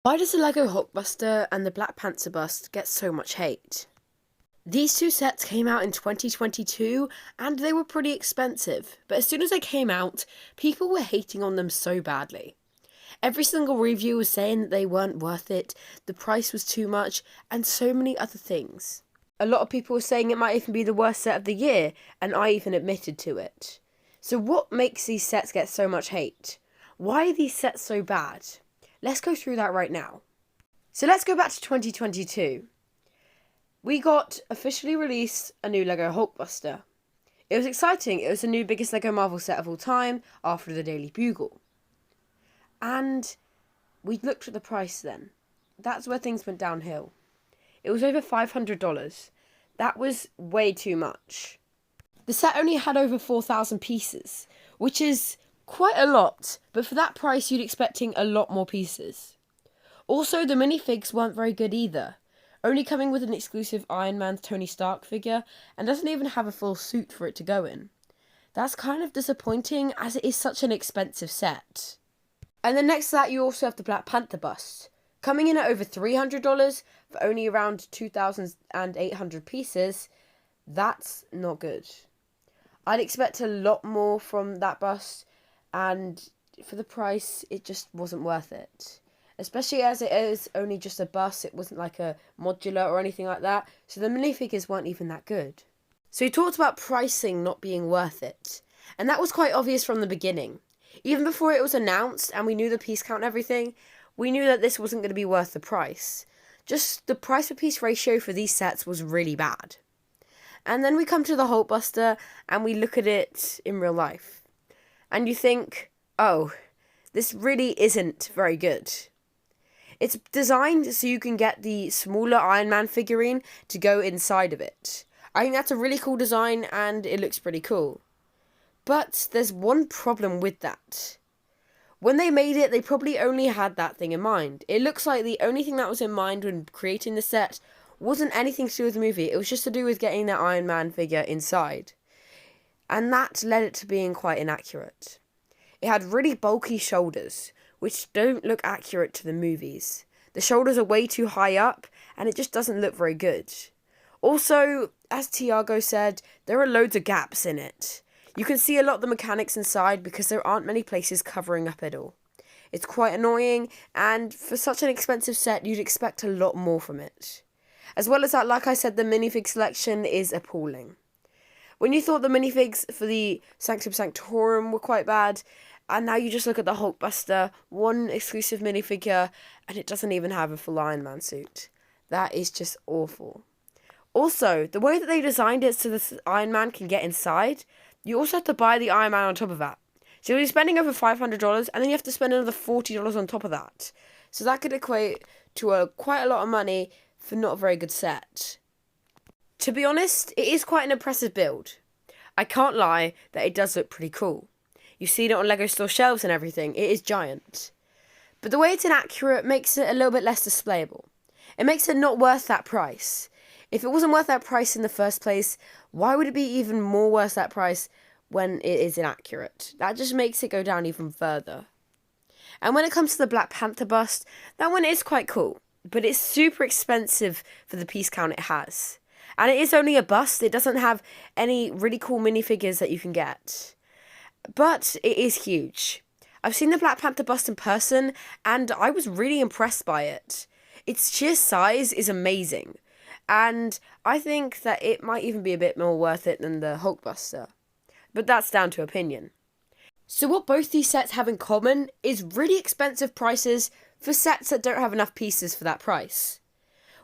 Why does the Lego Hulkbuster and the Black Panther bust get so much hate? These two sets came out in 2022 and they were pretty expensive, but as soon as they came out, people were hating on them so badly. Every single review was saying that they weren't worth it, the price was too much, and so many other things. A lot of people were saying it might even be the worst set of the year, and I even admitted to it. So what makes these sets get so much hate? Why are these sets so bad? Let's go through that right now. So let's go back to 2022. We got officially released a new Lego Hulkbuster. It was exciting. It was the new biggest Lego Marvel set of all time after the Daily Bugle. And we looked at the price then. That's where things went downhill. It was over $500. That was way too much. The set only had over 4,000 pieces, which is quite a lot, but for that price you'd expecting a lot more pieces. Also, the minifigs weren't very good either, only coming with an exclusive Iron Man Tony Stark figure and doesn't even have a full suit for it to go in. That's kind of disappointing as it is such an expensive set. And then next to that you also have the Black Panther bust, coming in at over $300 for only around 2,800 pieces. That's not good. I'd expect a lot more from that bust, and for the price, it just wasn't worth it. Especially as it is only just a bust, it wasn't like a modular or anything like that, so the minifigures weren't even that good. So he talked about pricing not being worth it, and that was quite obvious from the beginning. Even before it was announced and we knew the piece count and everything, we knew that this wasn't going to be worth the price. Just the price per piece ratio for these sets was really bad. And then we come to the Hulkbuster and we look at it in real life. And you think, oh, this really isn't very good. It's designed so you can get the smaller Iron Man figurine to go inside of it. I think that's a really cool design and it looks pretty cool. But there's one problem with that. When they made it, they probably only had that thing in mind. It looks like the only thing that was in mind when creating the set wasn't anything to do with the movie. It was just to do with getting that Iron Man figure inside. And that led it to being quite inaccurate. It had really bulky shoulders, which don't look accurate to the movies. The shoulders are way too high up, and it just doesn't look very good. Also, as Tiago said, there are loads of gaps in it. You can see a lot of the mechanics inside because there aren't many places covering up it all. It's quite annoying, and for such an expensive set, you'd expect a lot more from it. As well as that, like I said, the minifig selection is appalling. When you thought the minifigs for the Sanctum Sanctorum were quite bad, and now you just look at the Hulkbuster, one exclusive minifigure, and it doesn't even have a full Iron Man suit. That is just awful. Also, the way that they designed it so the Iron Man can get inside, you also have to buy the Iron Man on top of that. So you're spending over $500, and then you have to spend another $40 on top of that. So that could equate to quite a lot of money for not a very good set. To be honest, it is quite an impressive build. I can't lie that it does look pretty cool. You've seen it on LEGO store shelves and everything. It is giant. But the way it's inaccurate makes it a little bit less displayable. It makes it not worth that price. If it wasn't worth that price in the first place, why would it be even more worth that price when it is inaccurate? That just makes it go down even further. And when it comes to the Black Panther bust, that one is quite cool. But it's super expensive for the piece count it has. And it is only a bust. It doesn't have any really cool minifigures that you can get. But it is huge. I've seen the Black Panther bust in person, and I was really impressed by it. Its sheer size is amazing. And I think that it might even be a bit more worth it than the Hulkbuster. But that's down to opinion. So what both these sets have in common is really expensive prices for sets that don't have enough pieces for that price.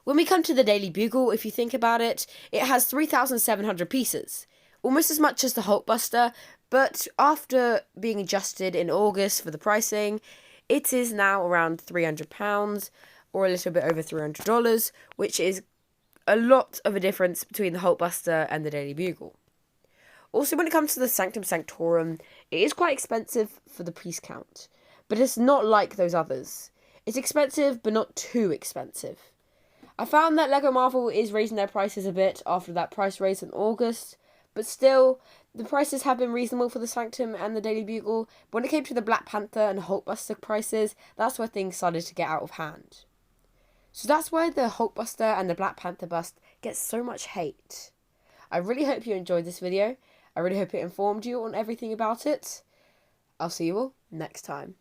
When we come to the Daily Bugle, if you think about it, it has 3,700 pieces, almost as much as the Hulkbuster, but after being adjusted in August for the pricing, it is now around £300 or a little bit over $300, which is a lot of a difference between the Hulkbuster and the Daily Bugle. Also, when it comes to the Sanctum Sanctorum, it is quite expensive for the piece count, but it's not like those others. It's expensive, but not too expensive. I found that LEGO Marvel is raising their prices a bit after that price raise in August, But still, the prices have been reasonable for the Sanctum and the Daily Bugle. But when it came to the Black Panther and Hulkbuster prices, that's where things started to get out of hand. So that's why the Hulkbuster and the Black Panther bust get so much hate. I really hope you enjoyed this video. I really hope it informed you on everything about it. I'll see you all next time.